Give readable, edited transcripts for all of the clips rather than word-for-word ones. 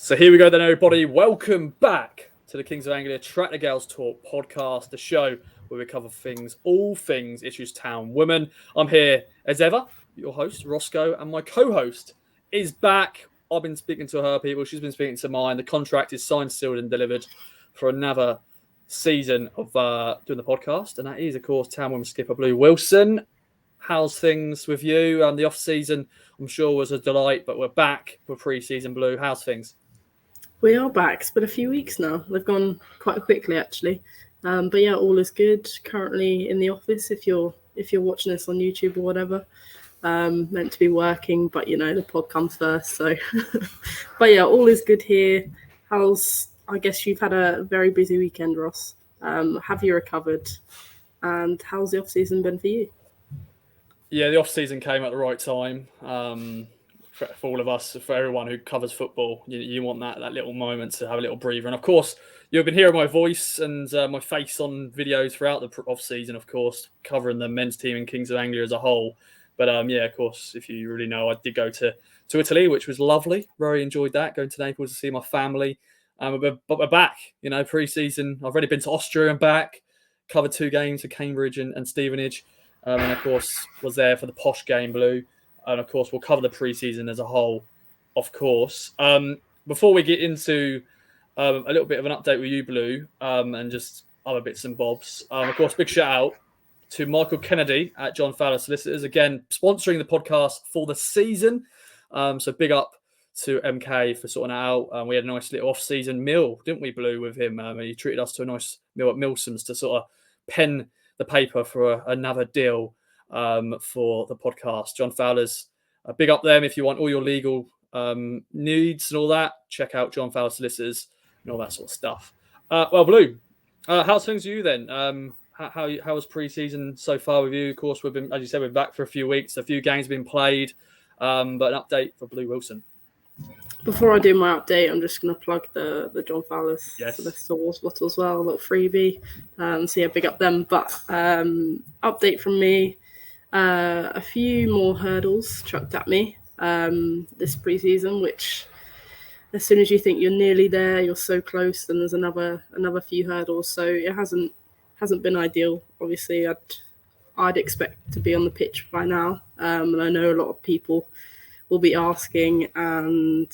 So here we go then, everybody. Welcome back to the Kings of Anglia Track the Girls Talk podcast, the show where we cover all things Ipswich Town Women. I'm here as ever, your host, Roscoe, and my co-host is back. I've been speaking to her people. She's been speaking to mine. The contract is signed, sealed, and delivered for another season of doing the podcast. And that is, of course, Town Women skipper Blue Wilson. How's things with you? The off-season, I'm sure, was a delight, but we're back for pre-season, Blue. How's things? We are back. It's been a few weeks now. They've gone quite quickly, actually. But yeah, all is good. Currently in the office, if you're watching this on YouTube or whatever. Meant to be working, but the pod comes first. So, but yeah, all is good here. I guess you've had a very busy weekend, Ross. Have you recovered? And how's the off season been for you? Yeah, the off season came at the right time. For all of us, for everyone who covers football, you want that little moment to have a little breather. And of course, you've been hearing my voice and my face on videos throughout the off season, of course, covering the men's team in Kings of Anglia as a whole. But yeah, of course, if you really know, I did go to Italy, which was lovely. Really enjoyed that, going to Naples to see my family. But we're back, pre-season. I've already been to Austria and back, covered 2 games for Cambridge and Stevenage. And of course, was there for the posh game, Blue. And of course, we'll cover the pre-season as a whole, of course. Before we get into a little bit of an update with you, Blue, and just other bits and bobs, of course, big shout out to Michael Kennedy at John Fowler Solicitors, again, sponsoring the podcast for the season. So big up to MK for sorting it out. We had a nice little off-season meal, didn't we, Blue, with him? He treated us to a nice meal at Milsom's to sort of pen the paper for another deal for the podcast. John Fowler's, big up them if you want all your legal needs and all that. Check out John Fowler Solicitors and all that sort of stuff. Well, Blue, how's things with you then? How was pre-season so far with you? Of course, we've been, as you said, we're back for a few weeks. A few games have been played, but an update for Blue Wilson. Before I do my update, I'm just going to plug the John Fowler's Yes. water bottle as well, a little freebie. So yeah, big up them. But update from me, a few more hurdles chucked at me this pre-season, which as soon as you think you're nearly there, you're so close, and there's another few hurdles. So it hasn't been ideal. Obviously, I'd expect to be on the pitch by now, and I know a lot of people will be asking, and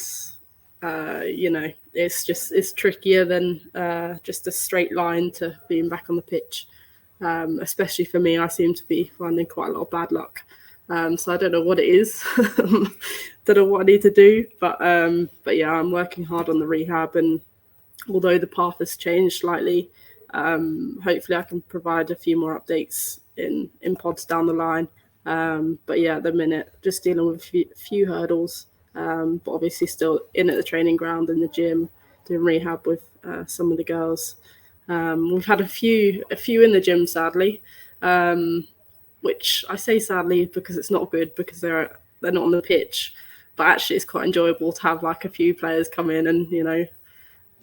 it's trickier than just a straight line to being back on the pitch. Especially for me, I seem to be finding quite a lot of bad luck. So I don't know what it is. Don't know what I need to do, but yeah, I'm working hard on the rehab, and although the path has changed slightly, hopefully I can provide a few more updates in pods down the line. But yeah, at the minute, just dealing with a few hurdles, but obviously still in at the training ground, in the gym, doing rehab with some of the girls. We've had a few in the gym, sadly, which I say sadly because it's not good because they're not on the pitch, but actually it's quite enjoyable to have like a few players come in and,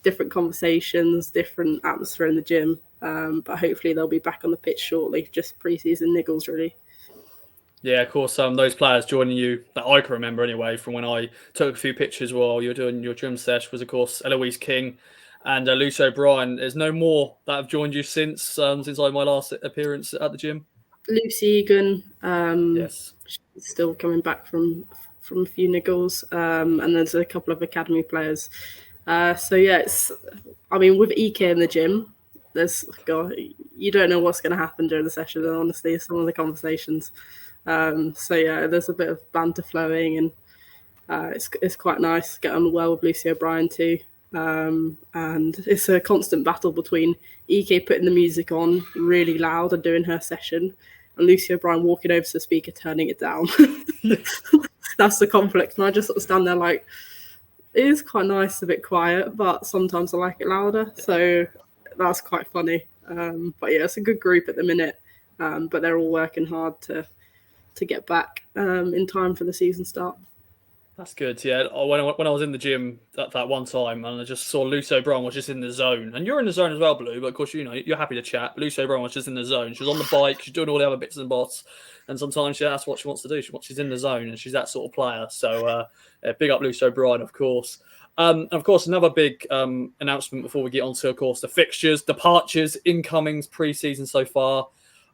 different conversations, different atmosphere in the gym. But hopefully they'll be back on the pitch shortly, just pre-season niggles really. Yeah, of course, those players joining you, that I can remember anyway, from when I took a few pictures while you were doing your gym sesh, was, of course, Eloise King and Luce O'Brien. There's no more that have joined you since my last appearance at the gym? Lucy Egan, yes, she's still coming back from a few niggles, and there's a couple of academy players. So yeah, with EK in the gym, you don't know what's going to happen during the session, and honestly, some of the conversations. So yeah, there's a bit of banter flowing, and it's quite nice. Get on well with Lucy O'Brien too, and it's a constant battle between EK putting the music on really loud and doing her session, and Lucy O'Brien walking over to the speaker, turning it down. That's the conflict, and I just sort of stand there like, it is quite nice, a bit quiet, but sometimes I like it louder. So that's quite funny. But yeah, it's a good group at the minute, but they're all working hard to get back in time for the season start. That's good. Yeah, when I was in the gym that one time, and I just saw Luce O'Brien was just in the zone, and you're in the zone as well, Blue. But of course, you're happy to chat. Luce O'Brien was just in the zone. She was on the bike. She's doing all the other bits and bobs, and sometimes that's what she wants to do. She's in the zone, and she's that sort of player. So big up Luce O'Brien, of course. Of course, another big announcement before we get on to, of course, the fixtures, departures, incomings, pre-season so far.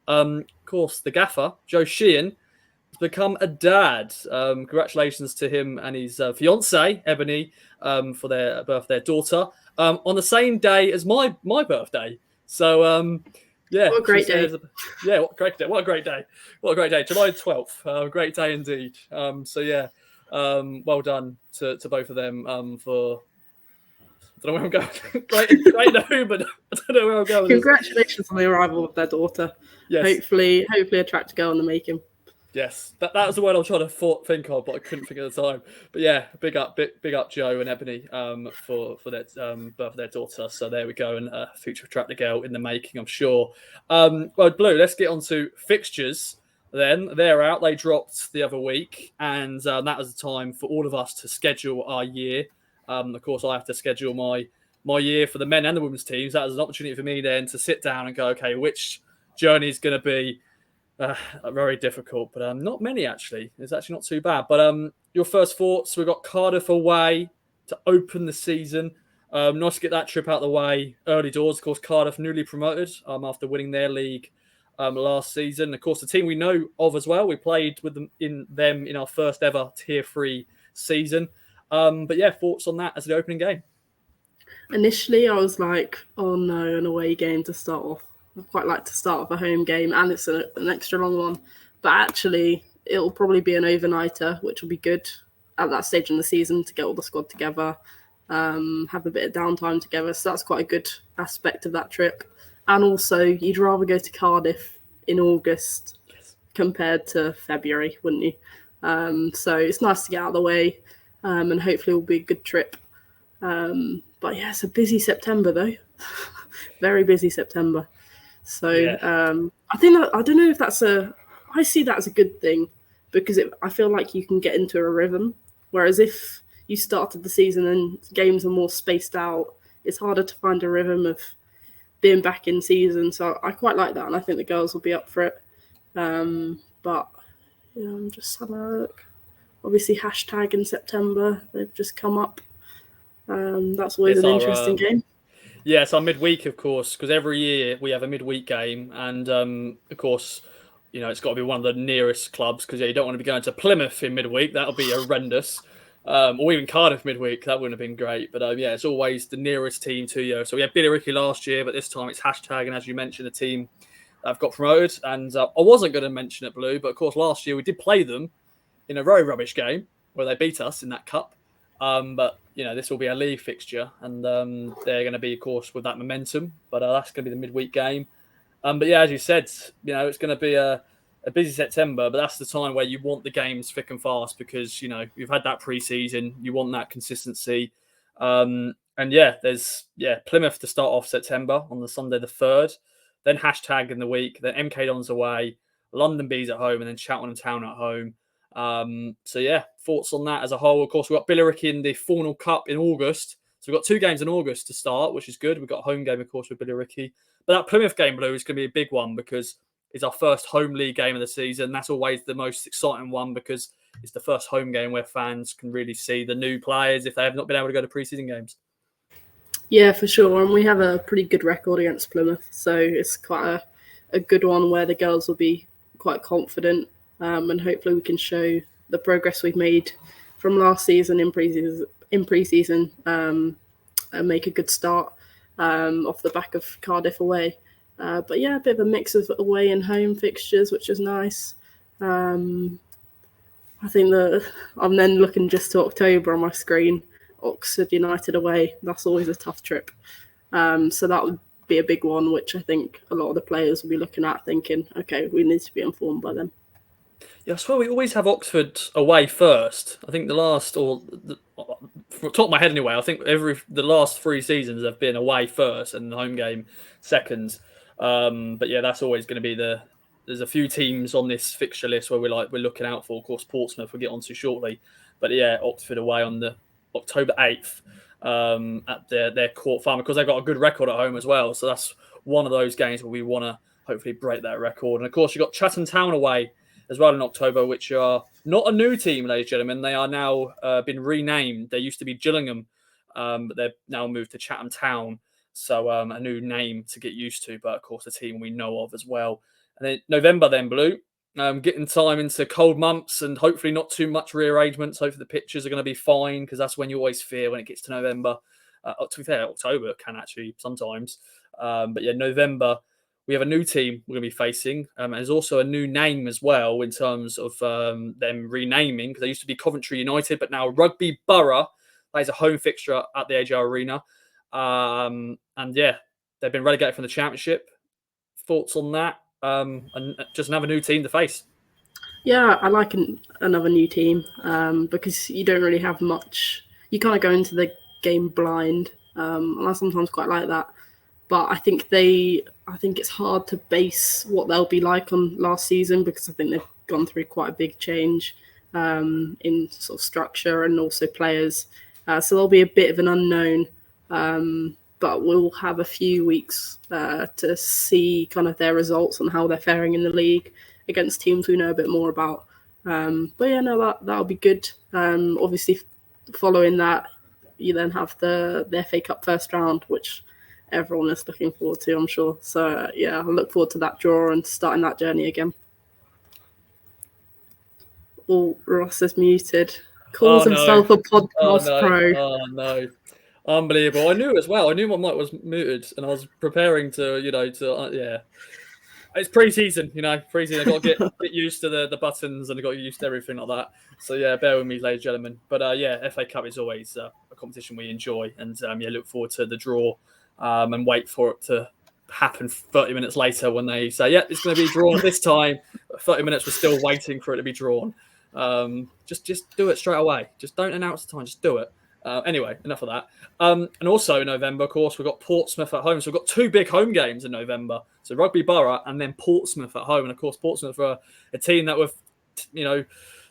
Of course, the gaffer, Joe Sheehan, has become a dad. Congratulations to him and his fiancée, Ebony, for their birth of their daughter on the same day as my birthday. So, yeah, What a great day. Yeah, what a great day. What a great day. What a great day. July 12th. Great day indeed. So, yeah. Well done to both of them for. I don't know where I'm going. great no, but I don't know where I'm going. Congratulations on the arrival of their daughter. Yes. Hopefully a track to go in the making. Yes, that was the word I was trying to think of, but I couldn't think at the time. But yeah, big up Joe and Ebony for their birth of their daughter. So there we go, and future track the girl in the making, I'm sure. Well, Blue, let's get on to fixtures. Then they're out. They dropped the other week, and that was the time for all of us to schedule our year. Of course, I have to schedule my year for the men and the women's teams. That was an opportunity for me then to sit down and go, okay, which journey is going to be very difficult, but not many actually. It's actually not too bad. But your first thoughts? We've got Cardiff away to open the season. Nice to get that trip out of the way early doors. Of course, Cardiff newly promoted after winning their league last season. Of course, the team we know of as well. We played with them in our first ever Tier 3 season. But yeah, thoughts on that as the opening game? Initially, I was like, oh no, an away game to start off. I quite like to start off a home game, and it's an extra long one. But actually, it'll probably be an overnighter, which will be good at that stage in the season to get all the squad together, have a bit of downtime together. So that's quite a good aspect of that trip. And also, you'd rather go to Cardiff in August compared to February, wouldn't you? So it's nice to get out of the way, and hopefully it'll be a good trip. But yeah, it's a busy September though. Very busy September. So I think that, I don't know if I see that as a good thing, because I feel like you can get into a rhythm. Whereas if you started the season and games are more spaced out, it's harder to find a rhythm of being back in season. So I quite like that, and I think the girls will be up for it. But I'm just having a look. Obviously, hashtag in September, they've just come up. That's always an interesting game. Yeah, it's our midweek, of course, because every year we have a midweek game, and of course, it's got to be one of the nearest clubs, because you don't want to be going to Plymouth in midweek. That'll be horrendous. Or even Cardiff midweek. That wouldn't have been great. But yeah, it's always the nearest team to you. So we had Billericay last year, but this time it's hashtag, and as you mentioned, the team that have got promoted. And I wasn't going to mention it, Blue, but of course last year we did play them in a very rubbish game where they beat us in that cup. But this will be a league fixture, and they're going to be, of course, with that momentum. But that's going to be the midweek game. But yeah, as you said, it's going to be a busy September. But that's the time where you want the games thick and fast, because you've had that pre-season, you want that consistency. And yeah, there's Plymouth to start off September on the Sunday the 3rd, then hashtag in the week, then MK Dons away, London Bees at home, and then Cheltenham Town at home. So yeah, thoughts on that as a whole. Of course, we've got Billericay in the Faunal Cup in August. So we've got 2 games in August to start, which is good. We've got a home game, of course, with Billericay. But that Plymouth game, Blue, is going to be a big one, because it's our first home league game of the season. That's always the most exciting one, because it's the first home game where fans can really see the new players if they have not been able to go to pre-season games. Yeah, for sure. And we have a pretty good record against Plymouth. So it's quite a good one where the girls will be quite confident. And hopefully we can show the progress we've made from last season in pre-season, and make a good start off the back of Cardiff away. But yeah, a bit of a mix of away and home fixtures, which is nice. I think that I'm then looking just to October on my screen. Oxford United away. That's always a tough trip. So that would be a big one, which I think a lot of the players will be looking at, thinking, okay, we need to be informed by them. Yeah, I swear we always have Oxford away first. I think from the top of my head anyway, I think the last 3 seasons have been away first and the home game second. But yeah, that's always going to be there's a few teams on this fixture list where we're looking out for. Of course, Portsmouth we'll get onto shortly. But yeah, Oxford away on the October 8th at their court farm, because they've got a good record at home as well. So that's one of those games where we want to hopefully break that record. And of course, you've got Chatham Town away as well in October, which are not a new team, ladies and gentlemen. They are now been renamed. They used to be Gillingham but they've now moved to Chatham Town. So a new name to get used to, but of course a team we know of as well. And then November, then Blue, getting time into cold months and hopefully not too much rearrangements. Hopefully the pitches are going to be fine because that's when you always fear when it gets to November. To be fair, October can actually sometimes. But yeah, November, we have a new team we're going to be facing. And there's also a new name as well in terms of them renaming because they used to be Coventry United, but now Rugby Borough. That is a home fixture at the AGR Arena. And yeah, they've been relegated from the Championship. Thoughts on that? And just another new team to face. Yeah, I like another new team because you don't really have much. You kind of go into the game blind, and I sometimes quite like that. But I think it's hard to base what they'll be like on last season because I think they've gone through quite a big change in sort of structure and also players. So there'll be a bit of an unknown, but we'll have a few weeks to see kind of their results and how they're faring in the league against teams we know a bit more about. But yeah, no, that'll be good. Obviously, following that, you then have the FA Cup first round, which everyone is looking forward to, I'm sure. So yeah, I look forward to that draw and starting that journey again. Oh, Ross is muted. Calls himself a podcast pro. Oh no. Unbelievable. I knew as well. I knew my mic was muted and I was preparing to, yeah. It's pre-season, pre-season. I've got to get used to the buttons and I've got to get used to everything like that. So, yeah, bear with me, ladies and gentlemen. But, yeah, FA Cup is always a competition we enjoy. And, yeah, look forward to the draw and wait for it to happen 30 minutes later when they say, yeah, it's going to be drawn this time. 30 minutes, we're still waiting for it to be drawn. Just do it straight away. Just don't announce the time. Just do it. Anyway, enough of that. And also in November, of course, we've got Portsmouth at home. So we've got two big home games in November. So Rugby Borough and then Portsmouth at home. And of course, Portsmouth are a team that we've,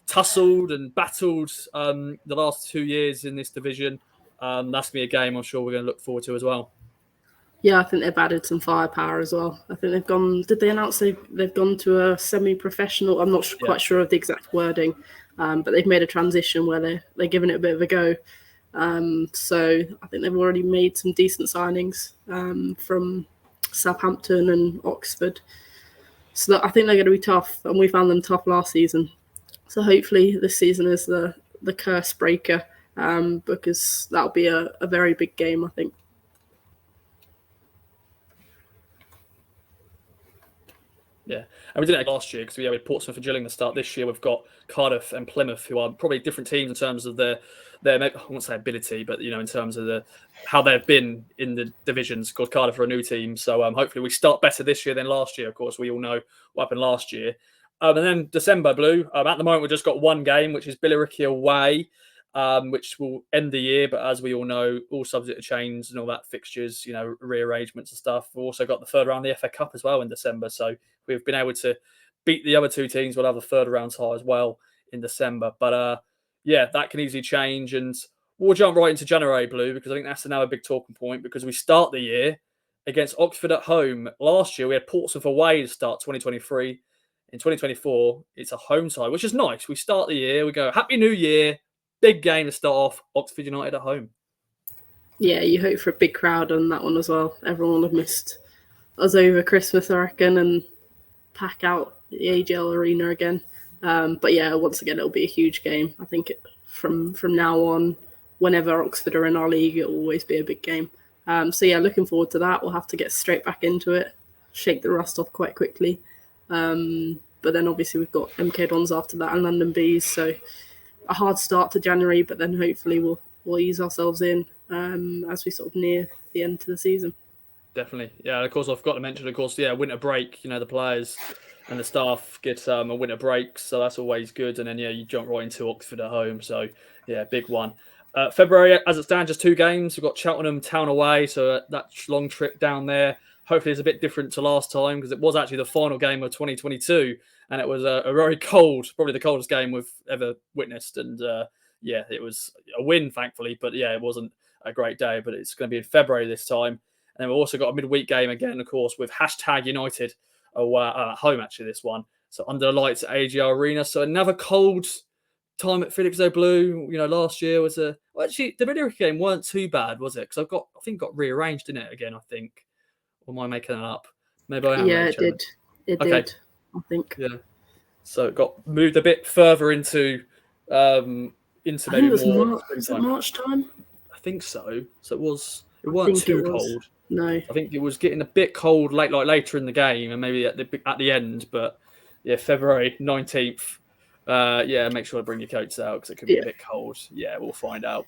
tussled and battled the last 2 years in this division. That's going to be a game I'm sure we're going to look forward to as well. Yeah, I think they've added some firepower as well. I think they've gone. Did they announce they've gone to a semi-professional? I'm not quite sure of the exact wording, but they've made a transition where they're giving it a bit of a go. So I think they've already made some decent signings from Southampton and Oxford. So I think they're going to be tough, and we found them tough last season. So hopefully this season is the curse breaker because that'll be a very big game, I think. Yeah, and we did it last year because we had Portsmouth and Gillingham to start. This year we've got Cardiff and Plymouth, who are probably different teams in terms of their I won't say ability, but in terms of how they've been in the divisions. Of course, Cardiff are a new team, so hopefully we start better this year than last year. Of course, we all know what happened last year. And then December, Blue. At the moment, we've just got one game, which is Billericay away, which will end the year. But as we all know, all subject to change and all that fixtures, rearrangements and stuff. We've also got the third round of the FA Cup as well in December. So we've been able to beat the other two teams. We'll have the third round tie as well in December. But yeah, that can easily change. And we'll jump right into January, Blue, because I think that's another big talking point because we start the year against Oxford at home. Last year, we had Portsmouth away to start 2023. In 2024, it's a home tie, which is nice. We start the year, we go, Happy New Year, big game to start off, Oxford United at home. Yeah, you hope for a big crowd on that one as well. Everyone will have missed us over Christmas, I reckon, and pack out the AGL Arena again. But yeah, once again, it'll be a huge game. I think from now on, whenever Oxford are in our league, it'll always be a big game. So yeah, looking forward to that. We'll have to get straight back into it, shake the rust off quite quickly. But then obviously we've got MK Dons after that and London Bees. So a hard start to January, but then hopefully we'll ease ourselves in as we sort of near the end of the season. Definitely. Yeah, of course, I've got to mention, winter break, the players and the staff get a winter break. So that's always good. And then, yeah, you jump right into Oxford at home. So, yeah, big one. February, as it stands, just two games. We've got Cheltenham Town away. So that long trip down there. Hopefully it's a bit different to last time because it was actually the final game of 2022 and it was a very cold, probably the coldest game we've ever witnessed. And yeah, it was a win, thankfully, but yeah, it wasn't a great day, but it's going to be in February this time. And then we've also got a midweek game again, of course, with #United at home, actually, this one. So under the lights at AGR Arena. So another cold time at Felixstowe Blue, last year was actually the Billericay game weren't too bad, was it? Because I think got rearranged in it again. I think, or am I making that up? Maybe I am. Yeah, it did. It did. I think. Yeah. So it got moved a bit further into maybe more March. Was it March time? I think so. So it weren't too cold. No, I think it was getting a bit cold later in the game and maybe at the end. But yeah, February 19th. Make sure to bring your coats out because it could be a bit cold. Yeah, we'll find out.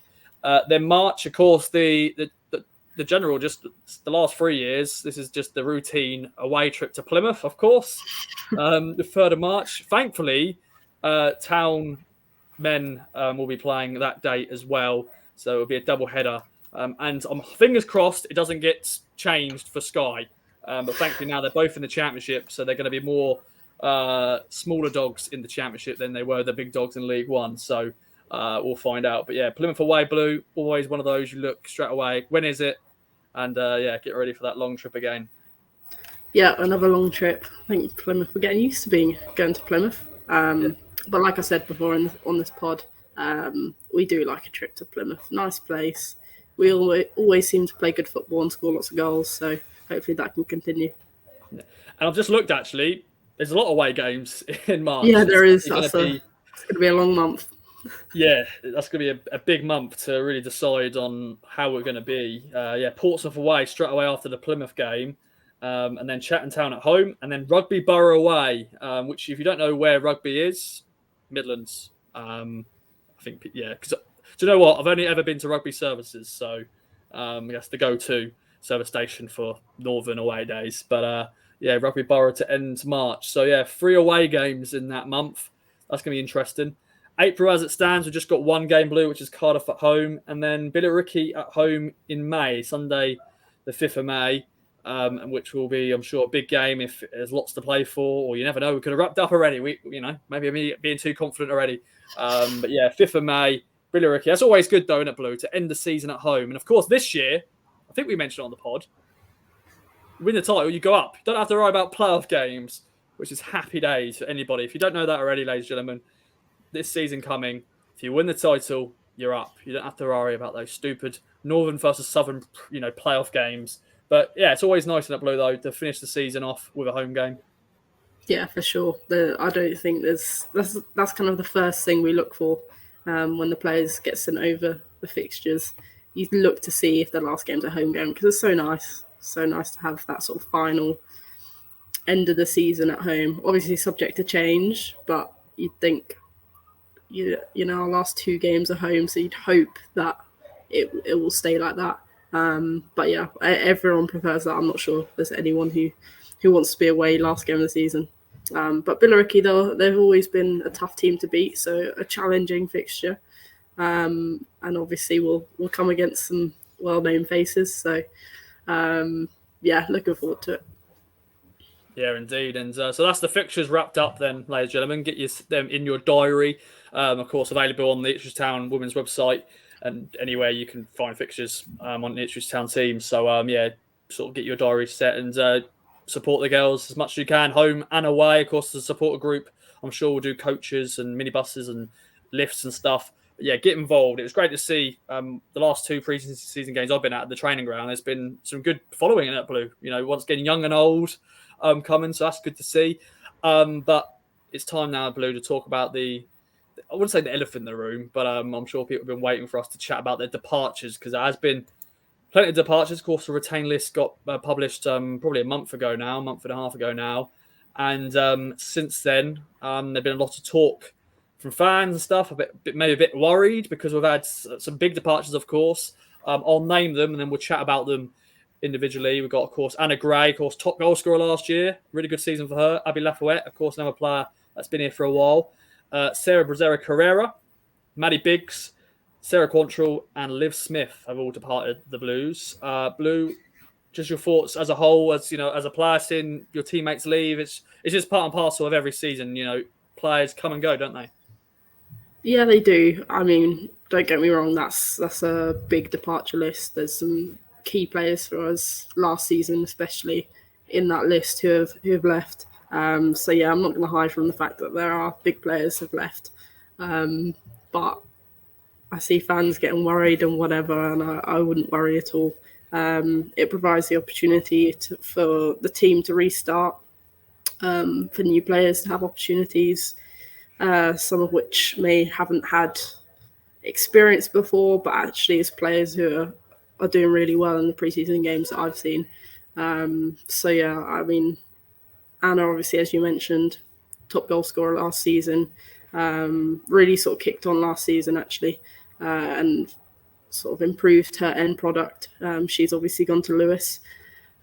Then March, of course, the general, just the last 3 years, this is just the routine away trip to Plymouth, of course. The 3rd of March. Thankfully, Town men will be playing that date as well. So it'll be a double header. And I'm fingers crossed it doesn't get changed for Sky. But thankfully now they're both in the championship, so they're going to be more smaller dogs in the championship than they were the big dogs in League One. So we'll find out. But yeah, Plymouth away Blue, always one of those you look straight away. When is it? And get ready for that long trip again. Yeah, another long trip. I think Plymouth, we're getting used to going to Plymouth. But like I said before on this pod, we do like a trip to Plymouth. Nice place. We always seem to play good football and score lots of goals. So hopefully that can continue. And I've just looked, actually. There's a lot of away games in March. Yeah, there is. It's going to be a long month. Yeah, that's going to be a big month to really decide on how we're going to be. Portsmouth away straight away after the Plymouth game. And then Chatham Town at home. And then Rugby Borough away, which if you don't know where Rugby is, Midlands. I think, yeah. Because do you know what? I've only ever been to Rugby Services. So that's the go-to service station for Northern away days. But Rugby Borough to end March. So 3 away games in that month. That's going to be interesting. April, as it stands, we've just got 1 game Blue, which is Cardiff at home, and then Billericay at home in May, Sunday, the 5th of May, which will be, I'm sure, a big game if there's lots to play for, or you never know, we could have wrapped up already. Maybe me being too confident already. 5th of May, Billericay. That's always good, though, isn't it, Blue, to end the season at home. And of course, this year, I think we mentioned it on the pod, win the title, you go up. You don't have to worry about playoff games, which is happy days for anybody. If you don't know that already, ladies and gentlemen, this season coming, if you win the title, you're up. You don't have to worry about those stupid Northern versus Southern, playoff games. But yeah, it's always nice in that Blue, though, to finish the season off with a home game. Yeah, for sure. I don't think that's kind of the first thing we look for when the players get sent over the fixtures. You look to see if the last game's a home game because it's so nice to have that sort of final end of the season at home. Obviously, subject to change, but you'd think. Our last 2 games are home, so you'd hope that it will stay like that. But yeah, everyone prefers that. I'm not sure if there's anyone who wants to be away last game of the season. But Billericay, though, they've always been a tough team to beat, so a challenging fixture. And obviously we'll come against some well-known faces. So looking forward to it. Yeah, indeed. And so that's the fixtures wrapped up then, ladies and gentlemen. Get them in your diary. Of course, available on the Ipswich Town Women's website and anywhere you can find fixtures on the Ipswich Town team. So, sort of get your diary set and support the girls as much as you can, home and away. Of course, the supporter group, I'm sure, will do coaches and minibuses and lifts and stuff. But yeah, get involved. It was great to see the last 2 pre-season games I've been at the training ground. There's been some good following in that Blue. Once again, young and old coming, so that's good to see. But it's time now, Blue, to talk about I wouldn't say the elephant in the room, but I'm sure people have been waiting for us to chat about their departures because there has been plenty of departures. Of course, the retain list got published probably a month and a half ago now. And since then, there's been a lot of talk from fans and stuff, maybe a bit worried because we've had some big departures, of course. I'll name them and then we'll chat about them individually. We've got, of course, Anna Gray, of course, top goal scorer last year. Really good season for her. Abby Lafayette, of course, another player that's been here for a while. Sarah Brazera Carrera, Maddie Biggs, Sarah Quantrill, and Liv Smith have all departed the Blues. Blue, just your thoughts as a whole, as a player seeing your teammates leave. It's just part and parcel of every season. Players come and go, don't they? Yeah, they do. I mean, don't get me wrong. That's a big departure list. There's some key players for us last season, especially in that list who have left. I'm not going to hide from the fact that there are big players who've left. But I see fans getting worried and whatever, and I wouldn't worry at all. It provides the opportunity for the team to restart, for new players to have opportunities, some of which haven't had experience before, but actually as players who are doing really well in the preseason games that I've seen. So yeah, I mean, Anna, obviously, as you mentioned, top goal scorer last season, really sort of kicked on last season actually, and sort of improved her end product. She's obviously gone to Lewis.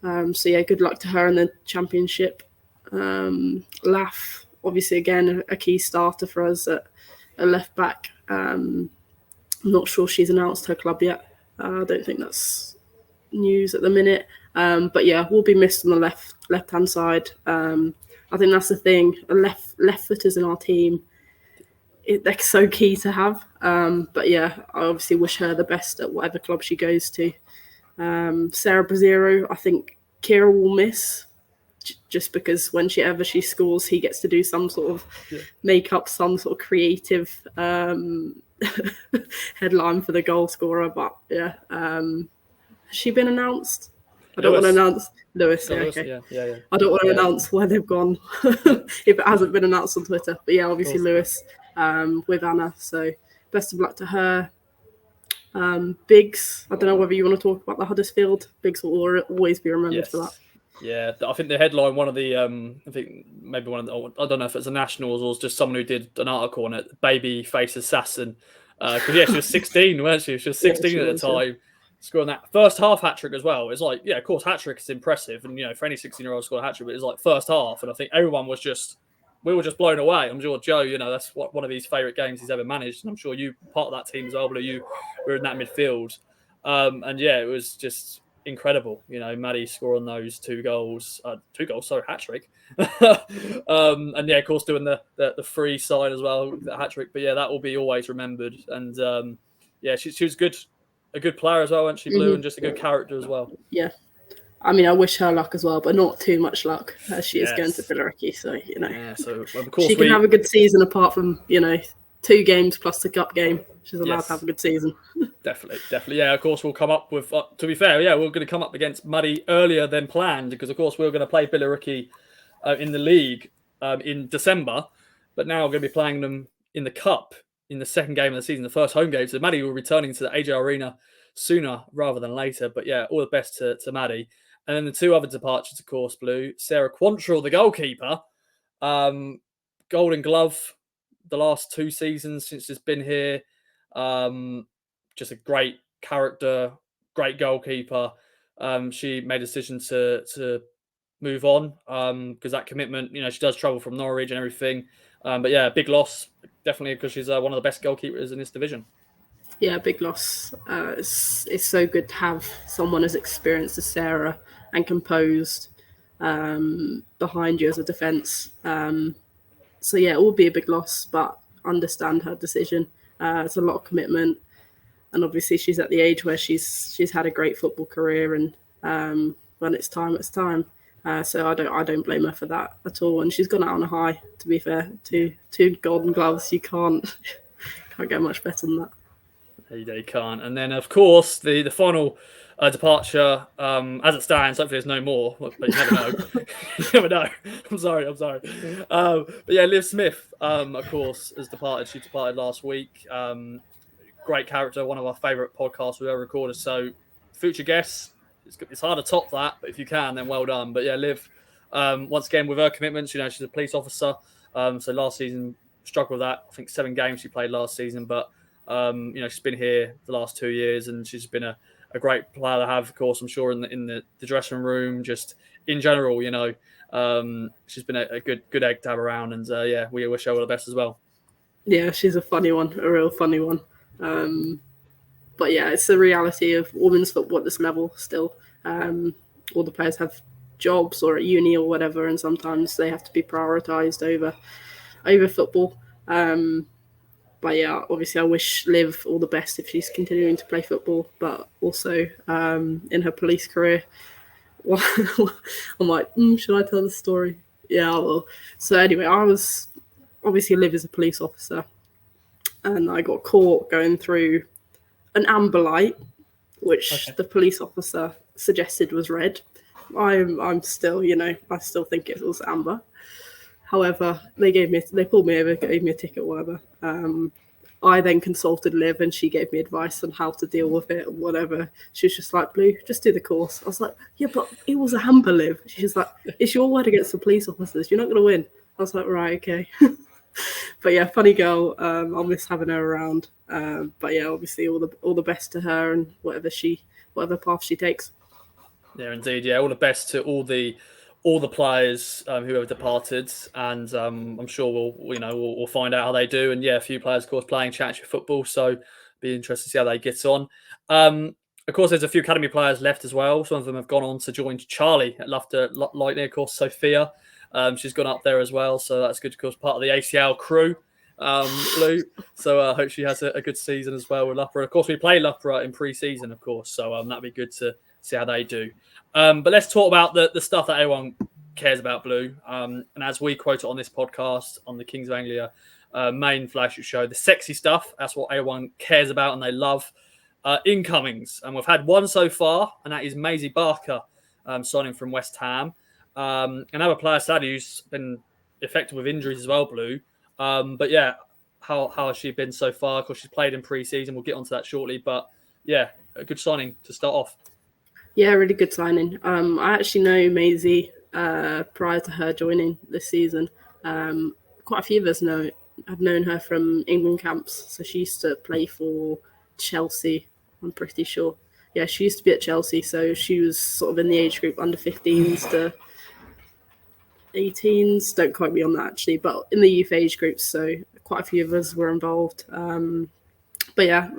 So yeah, good luck to her in the championship. Laff, obviously, again, a key starter for us at a left back. I'm not sure she's announced her club yet. I don't think that's news at the minute. But yeah, we'll be missed on the left-hand side. I think that's the thing. Left footers in our team, they're so key to have. But yeah, I obviously wish her the best at whatever club she goes to. Sarah Braziero, I think Kira will miss, just because whenever she scores, he gets to do some sort of make up some sort of creative headline for the goal scorer. But yeah, has she been announced? I don't want to announce Lewis. Yeah, okay. Yeah. I don't want to announce where they've gone if it hasn't been announced on Twitter. But yeah, obviously Lewis with Anna. So best of luck to her. Biggs, I don't know whether you want to talk about the Huddersfield. Biggs will always be remembered for that. Yeah, I think the headline, one of the, I think maybe one of the, I don't know if it's a Nationals or just someone who did an article on it, baby face assassin. Because she was 16, weren't she? She was 16 at the time, scoring that first half hat-trick as well. It's like, yeah, of course, hat-trick is impressive. And, for any 16-year-old score a hat-trick, but it's like first half. And I think everyone was we were just blown away. I'm sure Joe, that's one of his favourite games he's ever managed. And I'm sure you part of that team as well, but you were in that midfield. And yeah, it was just incredible. Maddie scoring those two goals, hat-trick. And yeah, of course, doing the free side as well, the hat-trick. But yeah, that will be always remembered. And yeah, she was a good player as well, wasn't she, Blue, and just a good character as well. Yeah. I mean, I wish her luck as well, but not too much luck as she is going to Billericay. So, Yeah, so of course she can have a good season apart from, 2 games plus the cup game. She's allowed to have a good season. Definitely. Yeah, of course, we'll come up with, to be fair, yeah, we're going to come up against Muddy earlier than planned because, of course, we're going to play Billericay in the league in December, but now we're going to be playing them in the cup in the second game of the season, the first home game. So Maddie will be returning to the AJ Arena sooner rather than later. But yeah, all the best to Maddie. And then the 2 other departures, of course, Blue. Sarah Quantrill, the goalkeeper, Golden Glove the last 2 seasons since she's been here. Just a great character, great goalkeeper. She made a decision to move on because that commitment, she does travel from Norwich and everything. But yeah, big loss, definitely, because she's one of the best goalkeepers in this division. Yeah, big loss. It's so good to have someone as experienced as Sarah and composed behind you as a defence. So yeah, it will be a big loss, but understand her decision. It's a lot of commitment, and obviously she's at the age where she's had a great football career, and when it's time, it's time. So I don't blame her for that at all. And she's gone out on a high. To be fair, two Golden Gloves, you can't get much better than that. You can't. And then, of course, the final departure, as it stands, hopefully there's no more, but you never know. You never know. I'm sorry. But yeah, Liv Smith, of course, has departed. She departed last week. Great character, one of our favourite podcasts we've ever recorded. So, future guests, it's hard to top that, but if you can, then well done. But yeah, Liv, once again, with her commitments, she's a police officer. So last season, struggled with that. I think 7 games she played last season, but she's been here the last 2 years, and she's been a great player to have, of course, I'm sure, in the dressing room, just in general, she's been a good egg to have around, and yeah, we wish her all the best as well. Yeah, she's a funny one, a real funny one. But yeah, it's the reality of women's football at this level still. All the players have jobs or at uni or whatever, and sometimes they have to be prioritised over football. But yeah, obviously I wish Liv all the best if she's continuing to play football, but also in her police career. I'm like, should I tell the story? Yeah, I will. So anyway, obviously Liv is a police officer. and I got caught going through an amber light, which the police officer suggested was red. I'm still, I still think it was amber. However, they pulled me over, gave me a ticket, whatever. I then consulted Liv, and she gave me advice on how to deal with it, whatever. She was just like, Blue, just do the course. I was like, yeah, but it was a amber, Liv. She's like, it's your word against the police officers. You're not going to win. I was like, right, okay. But yeah, funny girl. I'll miss having her around. But yeah, obviously all the best to her and whatever path she takes. Yeah, indeed. Yeah, all the best to all the players who have departed, and I'm sure we'll find out how they do. And yeah, a few players, of course, playing championship football, so be interested to see how they get on. Of course, there's a few academy players left as well. Some of them have gone on to join Charlie at Loughborough Lightning. Of course, Sophia, she's gone up there as well, so that's good. Of course, part of the ACL crew. Blue. So I hope she has a good season as well with Loughborough. Of course, we play Loughborough in pre-season, of course, so that'd be good to see how they do. But let's talk about the stuff that everyone cares about, Blue. And as we quote it on this podcast, on the Kings of Anglia main flagship show, the sexy stuff, that's what everyone cares about and they love. Incomings. And we've had one so far, and that is Maisie Barker signing from West Ham. Another player, sadly, who's been affected with injuries as well, Blue. But yeah, how has she been so far? Of course, she's played in pre-season. We'll get onto that shortly. But yeah, a good signing to start off. Yeah, really good signing. I actually know Maisie prior to her joining this season. Quite a few of us have known her from England camps. So she used to play for Chelsea, I'm pretty sure. Yeah, she used to be at Chelsea. So she was sort of in the age group under 15s to 18s. Don't quote me on that, actually. But in the youth age groups, so quite a few of us were involved. But yeah,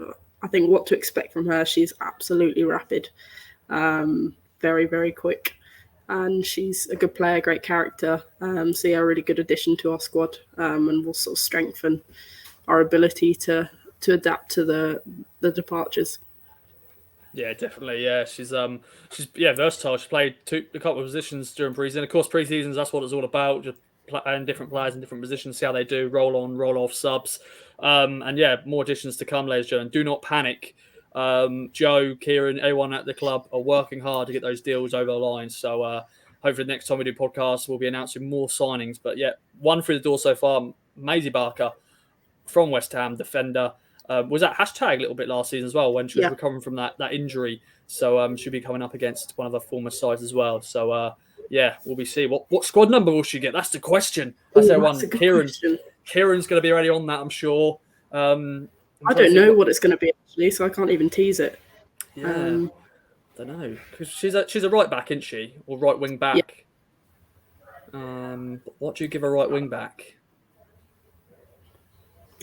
I think what to expect from her, she's absolutely rapid. Very, very quick, and she's a good player, great character. So yeah, a really good addition to our squad, and will sort of strengthen our ability to adapt to the departures. Yeah, definitely. Yeah, she's versatile. She's played a couple of positions during pre-season. Of course, pre-seasons, that's what it's all about. Just playing different players in different positions, see how they do, roll on, roll off subs. And yeah, more additions to come, ladies and gentlemen. Do not panic. Joe, Kieran, everyone at the club are working hard to get those deals over the line. So hopefully the next time we do podcasts, we'll be announcing more signings. But yeah, one through the door so far, Maisie Barker from West Ham, defender. Was that hashtag a little bit last season as well when she was recovering from that injury. So she'll be coming up against one of her former sides as well. So yeah, we'll be seeing what squad number will she get. That's the question. That's everyone. Kieran's going to be ready on that, I'm sure. I don't know what it's going to be actually, so I can't even tease it. Yeah, don't know because she's a right back, isn't she, or right wing back? Yeah. What do you give a right wing back?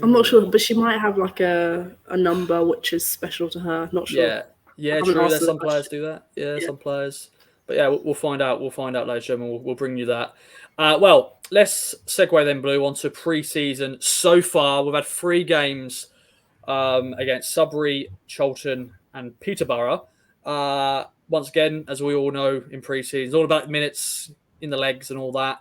I'm not sure, but she might have like a number which is special to her. Not sure. Yeah, true. There's some players do that. Yeah, some players. But yeah, we'll find out. We'll find out later, and we'll bring you that. Well, let's segue then, Blue, onto pre-season. So far, we've had 3 games against Sudbury, Charlton, and Peterborough. Once again, as we all know, in pre-season, it's all about minutes in the legs and all that.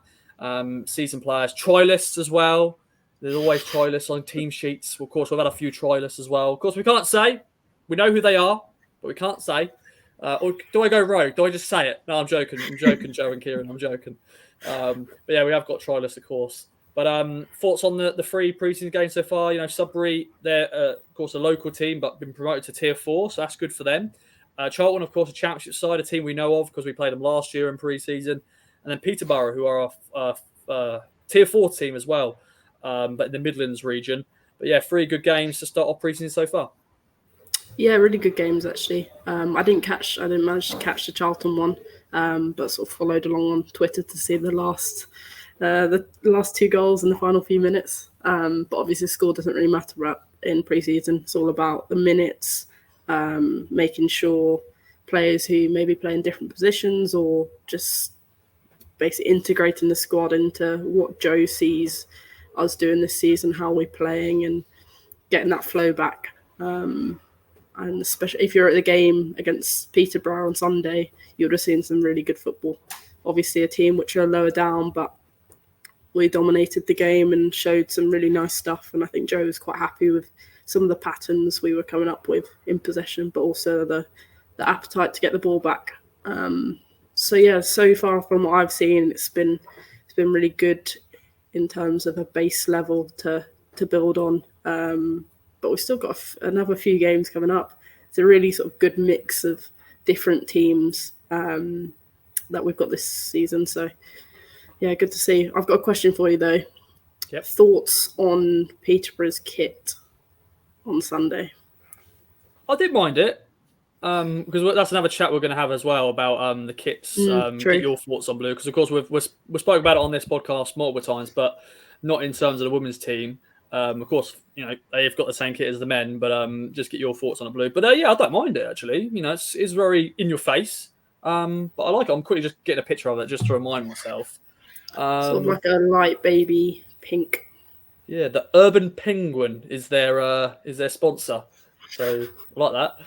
Season players, try lists as well. There's always try lists on team sheets. Of course, we've had a few try lists as well. Of course, we can't say. We know who they are, but we can't say. Or do I go rogue? Do I just say it? No, I'm joking. Joe and Kieran. I'm joking. But yeah, we have got try lists, of course. But thoughts on the 3 pre-season games so far? You know, Sudbury, they're, of course, a local team, but been promoted to Tier 4, so that's good for them. Charlton, of course, a championship side, a team we know of because we played them last year in pre-season. And then Peterborough, who are a Tier 4 team as well, but in the Midlands region. But yeah, 3 good games to start off pre-season so far. Yeah, really good games actually. I didn't manage to catch the Charlton one, but sort of followed along on Twitter to see the last 2 goals in the final few minutes. But obviously, score doesn't really matter in pre-season. It's all about the minutes, making sure players who maybe play in different positions or just basically integrating the squad into what Joe sees us doing this season, how we're playing, and getting that flow back. And especially if you're at the game against Peterborough on Sunday, you would have seen some really good football. Obviously, a team which are lower down, but we dominated the game and showed some really nice stuff. And I think Joe was quite happy with some of the patterns we were coming up with in possession, but also the appetite to get the ball back. So yeah, so far from what I've seen, it's been really good in terms of a base level to build on. But we've still got another few games coming up. It's a really sort of good mix of different teams that we've got this season. So yeah, good to see. I've got a question for you though. Yep. Thoughts on Peterborough's kit on Sunday? I did mind it. Because that's another chat we're going to have as well about the kits. Get your thoughts on Blue, because of course we spoke about it on this podcast multiple times, but not in terms of the women's team. Of course, they've got the same kit as the men, but just get your thoughts on it, Blue. But yeah, I don't mind it actually. It's very in your face. But I like it. I'm quickly just getting a picture of it just to remind myself. Sort of like a light baby pink. Yeah, the Urban Penguin is their sponsor, so I like that.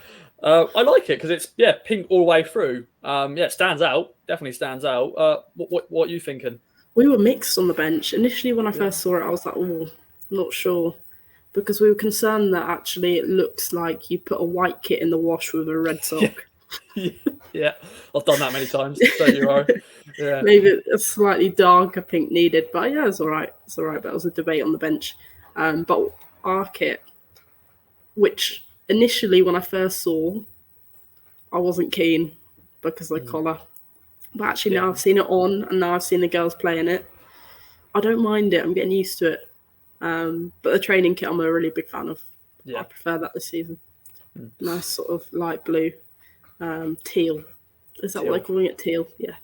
I like it because it's pink all the way through. It stands out. Definitely stands out. What are you thinking? We were mixed on the bench initially. When I first saw it, I was like, "Oh, not sure," because we were concerned that actually it looks like you put a white kit in the wash with a red sock. Yeah, I've done that many times. Don't you worry. Yeah, maybe a slightly darker pink needed, but yeah, it's all right. It's all right. But it was a debate on the bench. But our kit, which initially when I first saw, I wasn't keen because of the collar. But actually now I've seen it on, and now I've seen the girls playing it. I don't mind it. I'm getting used to it. But the training kit I'm a really big fan of. I prefer that this season. Nice sort of light blue. Teal. Is that what they're calling it? Teal? Yeah.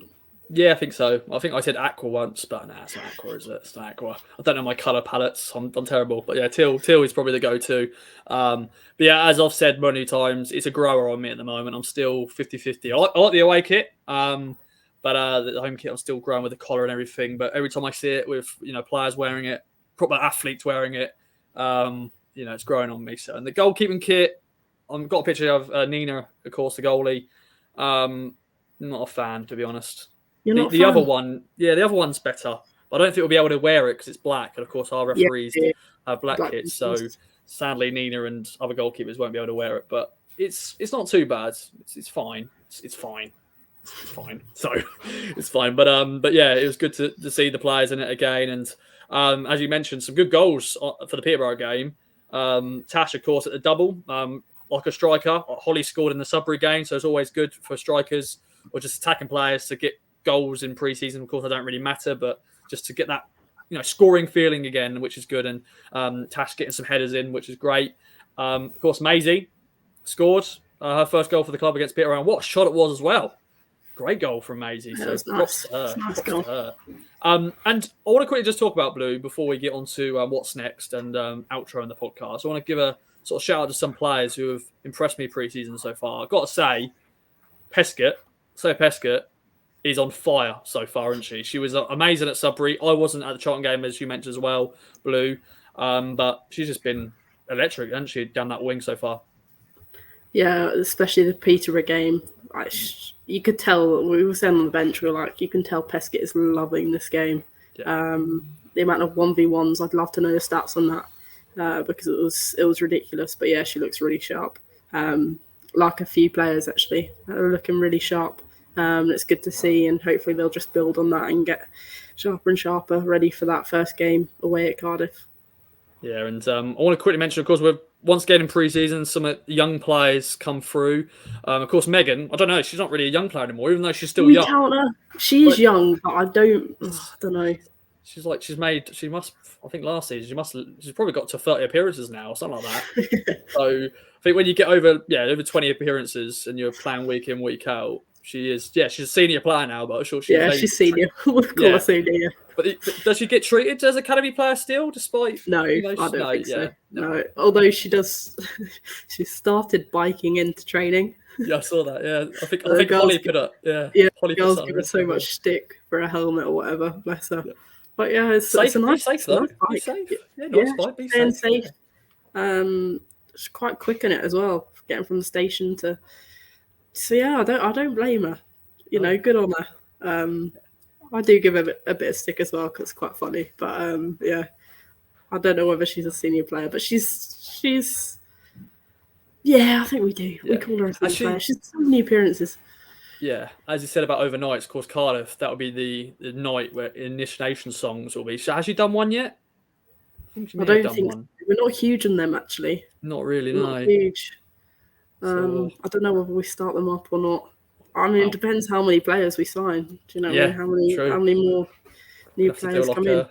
Yeah, I think so. I think I said aqua once, but nah, it's not aqua, is it? It's not aqua. I don't know my colour palettes. I'm terrible. But yeah, teal is probably the go-to. But yeah, as I've said many times, it's a grower on me at the moment. I'm still 50-50. I like the away kit, but the home kit I'm still growing with the collar and everything. But every time I see it with players wearing it, proper athletes wearing it, it's growing on me. So, and the goalkeeping kit, I've got a picture of Nina, of course, the goalie. Not a fan, to be honest. The other one, the other one's better. But I don't think we'll be able to wear it because it's black. And of course, our referees have black kits. So sadly, Nina and other goalkeepers won't be able to wear it. But it's not too bad. It's fine. It's fine. It's fine. So it's fine. But yeah, it was good to see the players in it again. And as you mentioned, some good goals for the Peterborough game. Tash, of course, at the double. Like a striker, Holly scored in the Sudbury game, so it's always good for strikers or just attacking players to get goals in pre-season. Of course, they don't really matter, but just to get that scoring feeling again, which is good. And Tash getting some headers in, which is great. Of course, Maisie scored her first goal for the club against Peterborough. What a shot it was as well. Great goal from Maisie. So nice. Nice goal. And I want to quickly just talk about Blue before we get on to what's next and outro in the podcast. I want to give a sort of shout out to some players who have impressed me pre-season so far. I've got to say, Peskett is on fire so far, isn't she? She was amazing at Sudbury. I wasn't at the Charlton game, as you mentioned as well, Blue. But she's just been electric, hasn't she, down that wing so far? Yeah, especially the Peterborough game. You could tell, we were saying on the bench, we were like, you can tell Peskett is loving this game. Yeah. The amount of 1v1s, I'd love to know the stats on that. Because it was ridiculous, but yeah, she looks really sharp. Like a few players actually are looking really sharp. It's good to see, and hopefully they'll just build on that and get sharper and sharper, ready for that first game away at Cardiff. Yeah, and I want to quickly mention, of course, we're once again in pre-season, some young players come through. Of course, Megan, I don't know, she's not really a young player anymore, even though she's still young. Count her. She is young, but I don't know. She must, I think last season, she's probably got to 30 appearances now or something like that. So I think when you get over 20 appearances and you're playing week in, week out, she's a senior player now, but I'm sure she's senior. We'll call her senior. But does she get treated as an academy player still, despite... No, I don't think so. No. Although she does... she started biking into training. Yeah, I saw that, yeah. I think Holly put up... Yeah, Holly girls give her so much stick for a helmet or whatever, bless her. Yeah. But yeah, it's a nice bike. Be safe. Yeah, nice bike. Be safe. It's quite quick in it as well, getting from the station to... So yeah, I don't blame her. Good on her. I do give a bit of stick as well because it's quite funny. But yeah, I don't know whether she's a senior player, but she's. Yeah, I think we do. Yeah. We call her a senior player. She's so many appearances. Yeah, as you said about overnights, of course, Cardiff, that will be the night where initiation songs will be. So has she done one yet? I think she may have done one. So. We're not huge on them, actually. Not really, Not huge. So, I don't know whether we start them up or not. I mean, it depends how many players we sign. Do you know what I mean? How many more new players come in?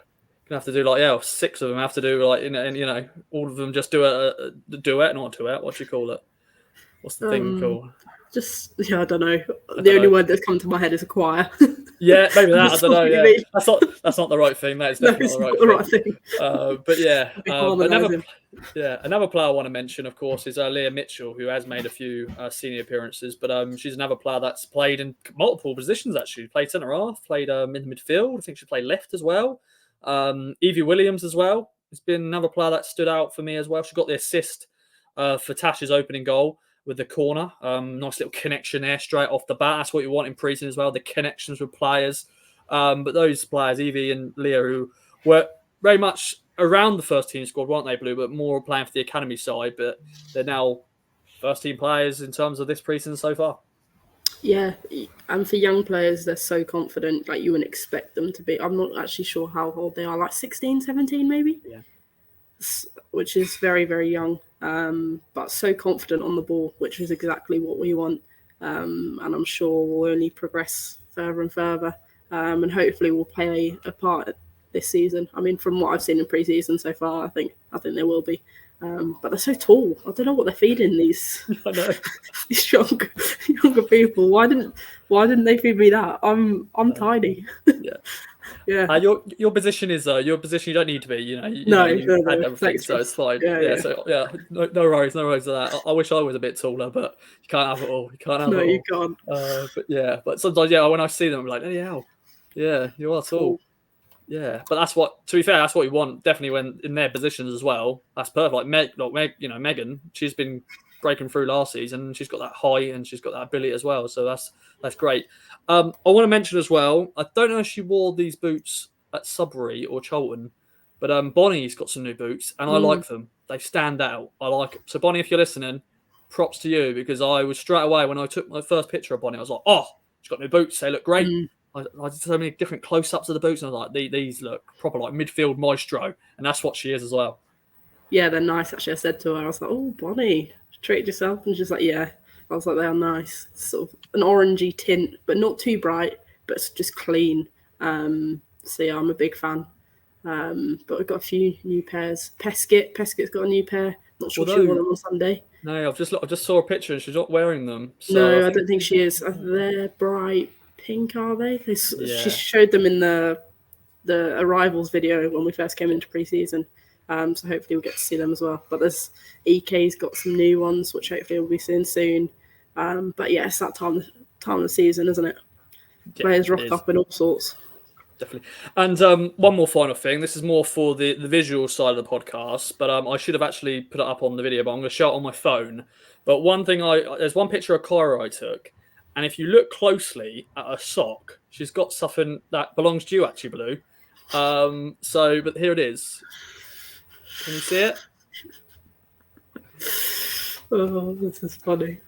Gonna have to do 6 of them have to do and all of them just do a duet, not a duet. What do you call it? What's the thing called? I don't know. The only word that's come to my head is a choir. Yeah, maybe that. I don't know. Yeah, that's not the right thing. That is definitely not the right thing. But yeah, another player I want to mention, of course, is Leah Mitchell, who has made a few senior appearances. But she's another player that's played in multiple positions. Actually, played centre half, played midfield. I think she played left as well. Evie Williams as well. It's been another player that stood out for me as well. She got the assist for Tash's opening goal with the corner. Nice little connection there straight off the bat. That's what you want in pre-season as well, the connections with players. But those players, Evie and Leah, who were very much around the first team squad, weren't they, Blue? But more playing for the academy side. But they're now first team players in terms of this pre-season so far. Yeah, and for young players, they're so confident, like you wouldn't expect them to be. I'm not actually sure how old they are, like 16, 17 maybe? Yeah. Which is very, very young, but so confident on the ball, which is exactly what we want. And I'm sure we'll only progress further and further, and hopefully we'll play a part this season. I mean, from what I've seen in pre-season so far, I think there will be. But they're so tall. I don't know what they're feeding these these younger people. Why didn't they feed me that? I'm tiny. Yeah. Yeah. Your position is your position. You don't need to be. You had everything, so it's fine. Yeah. So no worries with that. I wish I was a bit taller, but you can't have it all. You can't have it all. You can't. But sometimes when I see them, I'm like, oh yeah, you are tall. Yeah, but that's what. To be fair, that's what you want. Definitely when in their positions as well. That's perfect. Like Megan, she's been breaking through last season. She's got that height and she's got that ability as well. So that's great. I want to mention as well. I don't know if she wore these boots at Sudbury or Charlton, but Bonnie's got some new boots and I like them. They stand out. I like it. So Bonnie, if you're listening, props to you because I was straight away when I took my first picture of Bonnie, I was like, oh, she's got new boots. They look great. I did so many different close-ups of the boots, and I was like, these look proper like midfield maestro, and that's what she is as well. Yeah, they're nice. Actually, I said to her, I was like, "Oh, Bonnie, treat yourself," and she's like, "Yeah." I was like, "They are nice, sort of an orangey tint, but not too bright, but it's just clean." So yeah, I'm a big fan. But we've got a few new pairs. Pesket's got a new pair. Not sure she wore them on Sunday. No, I just saw a picture and she's not wearing them. So no, I don't think she is. They're bright pink, are they? She showed them in the arrivals video when we first came into pre-season. So hopefully we'll get to see them as well. But there's EK's got some new ones, which hopefully we'll be seeing soon. But yeah, it's that time of the season, isn't it? Yeah, players rock up in all sorts. Definitely. And one more final thing. This is more for the visual side of the podcast, but I should have actually put it up on the video, but I'm going to show it on my phone. But one thing there's one picture of Kyra I took, and if you look closely at her sock, she's got something that belongs to you, actually, Blue. But here it is. Can you see it? Oh, this is funny.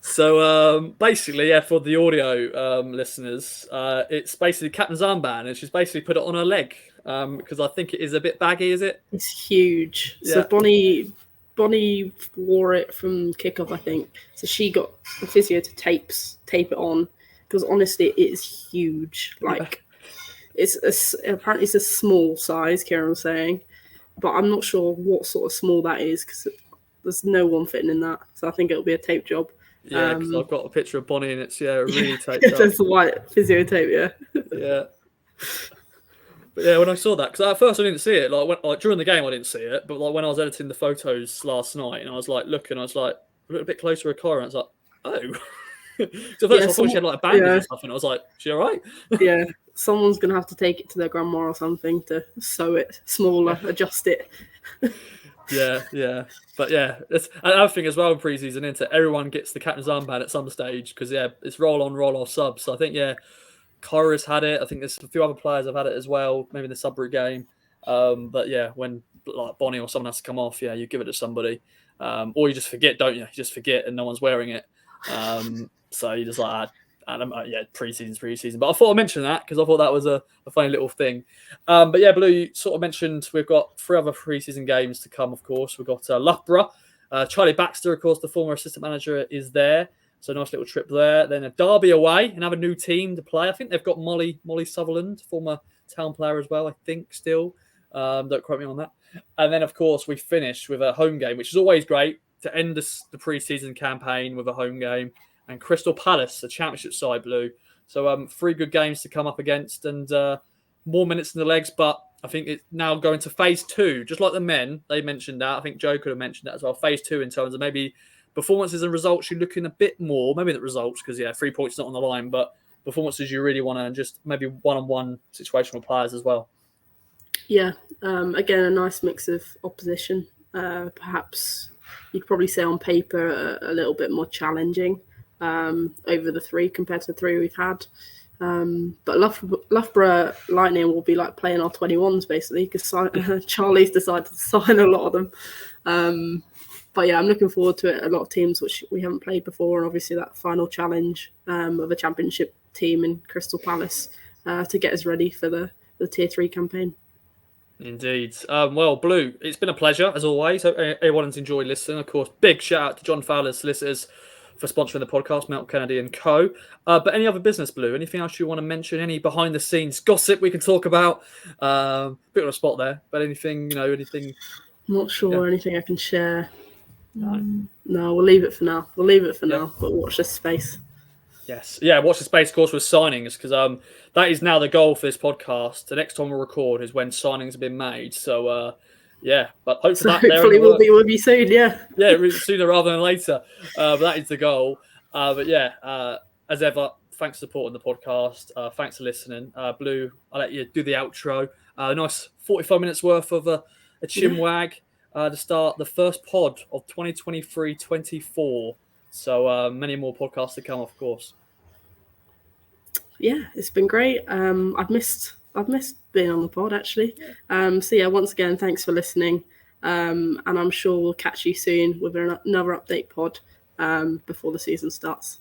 So basically, for the audio listeners, it's basically Captain's armband, and she's basically put it on her leg because I think it is a bit baggy, is it? It's huge. Yeah. So Bonnie wore it from kickoff, I think. So she got the physio to tape it on because honestly, it is huge. Like apparently it's a small size. Kieran was saying, but I'm not sure what sort of small that is because there's no one fitting in that. So I think it'll be a tape job. Yeah, because I've got a picture of Bonnie and it's really taped up. There's the white physio tape, yeah. But yeah, when I saw that, because at first I didn't see it. Like during the game, I didn't see it. But like when I was editing the photos last night, and I was like looking, I was like a little bit closer at Kyra, and I was like, oh. So first I thought she had like a bandage or something. I was like, she all right? Yeah, someone's gonna have to take it to their grandma or something to sew it smaller, adjust it. Yeah. But yeah, it's another thing as well in pre-season, isn't it? Everyone gets the captain's armband at some stage because it's roll on, roll off subs. So I think Kyra's had it. I think there's a few other players have had it as well, maybe in the Sudbury game. But yeah, when like Bonnie or someone has to come off, you give it to somebody. Or you just forget, don't you? You just forget and no one's wearing it. So you just like, pre-season. But I thought I'd mention that because I thought that was a funny little thing. But yeah, Blue, you sort of mentioned we've got 3 other pre-season games to come, of course. We've got Loughborough. Charlie Baxter, of course, the former assistant manager, is there. So nice little trip there. Then a Derby away, another new team to play. I think they've got Molly Sutherland, former Town player as well, I think, still. Don't quote me on that. And then, of course, we finish with a home game, which is always great to end the pre-season campaign with a home game. And Crystal Palace, the championship side, Blue. So 3 good games to come up against and more minutes in the legs. But I think it's now going to phase 2, just like the men. They mentioned that. I think Joe could have mentioned that as well. Phase 2 in terms of maybe performances and results. You're looking a bit more, maybe the results, because 3 points not on the line, but performances you really want to, and just maybe one-on-one situational players as well. Yeah, again, a nice mix of opposition. Perhaps you'd probably say on paper a little bit more challenging over the 3 compared to the 3 we've had. But Loughborough Lightning will be like playing our 21s basically, because Charlie's decided to sign a lot of them. But yeah, I'm looking forward to it. A lot of teams which we haven't played before, and obviously that final challenge of a championship team in Crystal Palace to get us ready for the Tier 3 campaign. Indeed. Well, Blue, it's been a pleasure, as always. Hope everyone's enjoyed listening. Of course, big shout out to John Fowler's solicitors for sponsoring the podcast, Mount Kennedy & Co. But any other business, Blue? Anything else you want to mention? Any behind-the-scenes gossip we can talk about? Bit on a spot there, but anything, anything... Not sure anything I can share. No, we'll leave it for now. But watch this space. Yes. Yeah, watch the space, of course, with signings, because that is now the goal for this podcast. The next time we'll record is when signings have been made. So, but hopefully we'll be with you soon, yeah. Yeah, sooner rather than later. But that is the goal. As ever, thanks for supporting the podcast. Thanks for listening. Blue, I'll let you do the outro. Nice 45 minutes worth of a chinwag to start the first pod of 2023-24. So many more podcasts to come, of course. Yeah, it's been great. I've missed being on the pod, actually. Once again, thanks for listening. And I'm sure we'll catch you soon with another update pod before the season starts.